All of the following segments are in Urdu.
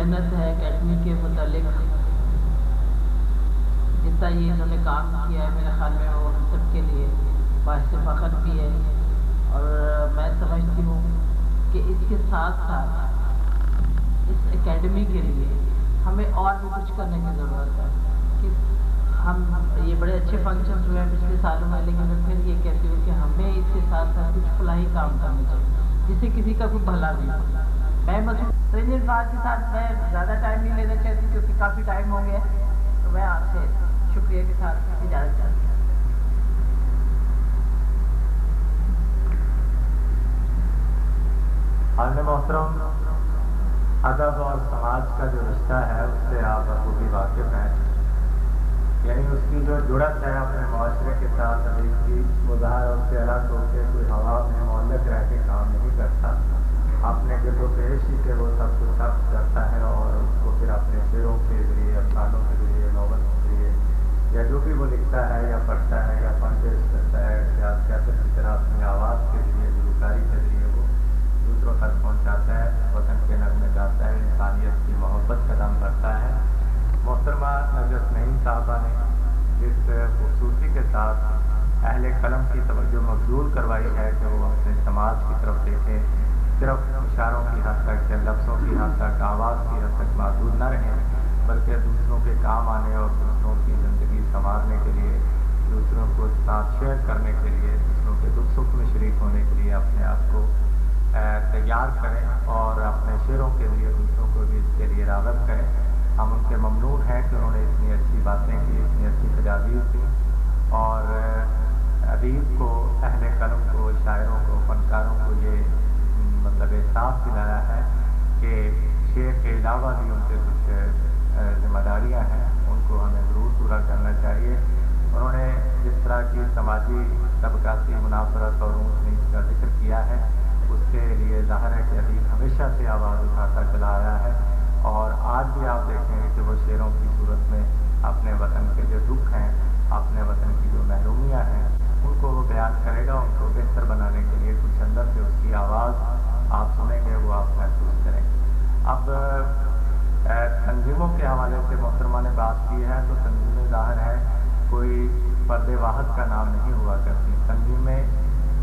محنت ہے اکیڈمی کے متعلق، جس طرح یہ انہوں نے کام کیا ہے، میرے خیال میں وہ ہم سب کے لیے باعث فخر بھی ہے، اور میں سمجھتی ہوں کہ اس کے ساتھ ساتھ اس اکیڈمی کے لیے ہمیں اور بھی کچھ کرنے کی ضرورت ہے کہ ہم یہ بڑے اچھے فنکشنز ہوئے ہیں پچھلے سالوں میں، لیکن میں پھر یہ کہتی ہوں کہ ہمیں اس کے ساتھ ساتھ کچھ فلاحی کام کرنے چاہیے جس سے کسی کا کوئی بھلا بھی ہو۔ میں تو ان الفاظ کے ساتھ میں زیادہ ٹائم نہیں لینا چاہتی کیونکہ کافی ٹائم ہو گیا، تو میں آپ سے شکریہ کے ساتھ اجازت چاہتی ہوں۔ حاضر محترم، ادب اور سماج کا جو رشتہ ہے اس سے آپ بخوبی واقف ہیں، یعنی اس کی جو جڑت ہے اپنے معاشرے کے ساتھ ادب کی، وہ ظاہر اس سے الگ ہو کے کوئی ہوا میں معلق رہ کے کام نہیں کرتا، اپنے گرد و پیش ہی سے وہ سب کچھ ثبت کرتا ہے اور اس کو پھر اپنے شعروں کے ذریعے، افسانوں کے ذریعے، ناول کے ذریعے یا جو بھی وہ لکھتا ہے یا پڑھتا ہے یا فن پیش کرتا ہے یا سیاست کی طرح اپنی آواز کے ذریعے، گلوکاری کے ذریعے وہ دوسروں تک پہنچاتا ہے، وطن کے نغمے گاتا ہے، انسانیت کی محبت کا دم بھرتا ہے۔ محترمہ نجرت نعیم صاحبہ نے جس خوبصورتی کے ساتھ اہل قلم کی توجہ مبذول کروائی ہے کہ وہ اپنے سماج کی طرف دیکھیں، صرف اشاروں کی حد تک یا لفظوں کی حد تک، آواز کی حد تک محدود نہ رہیں، بلکہ دوسروں کے کام آنے اور دوسروں کی زندگی سنوارنے کے لیے، دوسروں کو ساتھ شیئر کرنے کے لیے، دوسروں کے دکھ سکھ میں شریک ہونے کے لیے اپنے آپ کو تیار کریں اور اپنے شعروں کے لیے دوسروں کو بھی اس کے لیے راغب کریں۔ ہم ان کے ممنون ہیں کہ انہوں نے اتنی اچھی باتیں کی، اتنی اچھی تجاویز دی اور ادیب کو، اہل قلم کو، شاعروں کو، فنکاروں کو یہ مطلب احساس دلایا ہے کہ شعر کے علاوہ بھی ان سے کچھ ذمہ داریاں ہیں، ان کو ہمیں ضرور پورا کرنا چاہیے۔ انہوں نے جس طرح کی سماجی طبقاتی منافرت اور اونچ نیچ کا ذکر کیا ہے، اس کے لیے ظاہر ہے کہ ادیب ہمیشہ سے آواز اٹھاتا چلا آیا ہے، اور آج بھی آپ دیکھیں گے کہ وہ شعروں کی صورت میں اپنے وطن کے جو دکھ ہیں، اپنے وطن کی جو محرومیاں ہیں، ان کو وہ بیان کرے گا، ان کو بہتر بنانے کے لیے کچھ اندر سے اس کی آواز آپ سنیں گے، وہ آپ محسوس کریں گے۔ اب تنظیموں کے حوالے سے محترمہ نے بات کی ہے، تو تنظیمیں ظاہر ہے کوئی فرد واحد کا نام نہیں ہوا کرتی، تنظیمیں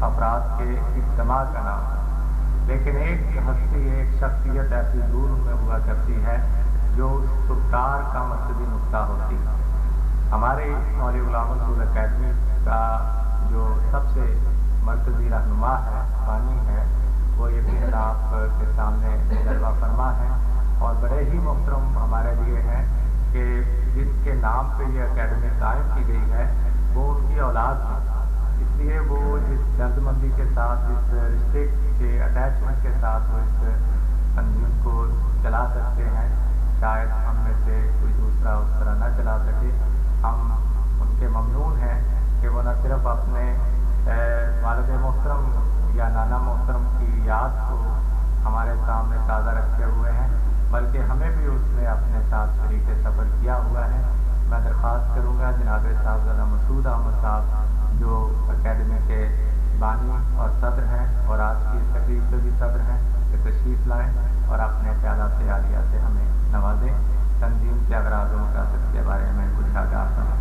افراد کے اجتماع کا نام ہے، لیکن ایک ہستی، ایک شخصیت ایسی ضرور ان میں ہوا کرتی ہے جو اس سرکار کا مرکزی نقطہ ہوتی ہے۔ ہمارے مولانا غلام رسول اکیڈمی کا جو سب سے مرکزی رہنما ہے، بانی ہے، وہ یقیناً آپ کے سامنے جلوہ فرما ہے اور بڑے ہی محترم ہمارے لیے ہیں کہ جس کے نام پہ یہ اکیڈمی قائم کی گئی ہے وہ ان کی اولاد ہے، اس لیے وہ جس درد مندی کے ساتھ، جس رشتے کے اٹیچمنٹ کے ساتھ وہ اس تنظیم کو چلا سکتے ہیں، شاید ہم میں سے کوئی دوسرا اس طرح نہ چلا سکے۔ ہم ان کے ممنون ہیں کہ وہ نہ صرف اپنے والد محترم یا نانا محترم کی یاد کو ہمارے سامنے تازہ رکھے ہوئے ہیں، بلکہ ہمیں بھی اس میں اپنے ساتھ شریک سفر کیا ہوا ہے۔ میں درخواست کروں گا جناب صاحبزادہ مسعود احمد صاحب جو اکیڈمی کے بانی اور صدر ہیں اور آج کی اس تقریب کے بھی صدر ہیں، کہ تشریف لائیں اور اپنے خیالات عالیہ سے ہمیں نوازیں، تنظیم کے اغراض و مقاصد کے بارے میں کچھ آگاہ فرمائیں۔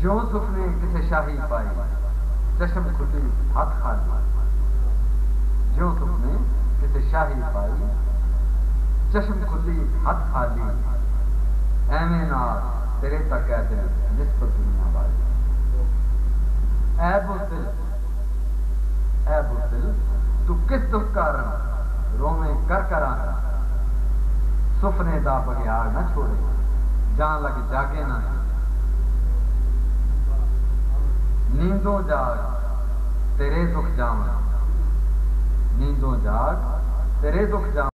جو سپنے کسے شاہی پائی چشم کھلی ہاتھ خالی جو سپنے کسے شاہی پائی چشم کھلی ہاتھ خالی ایویں نال تیرے تک ہے دل نسبت دنیا والی اے بزدل تو کس دکھ کارن رومیں کر آنا سفنے دا بگیار نہ چھوڑے جان لگ جاگے نہ نیندوں جاگ تیرے دکھ جاواں نیندوں جاگ تیرے دکھ جاواں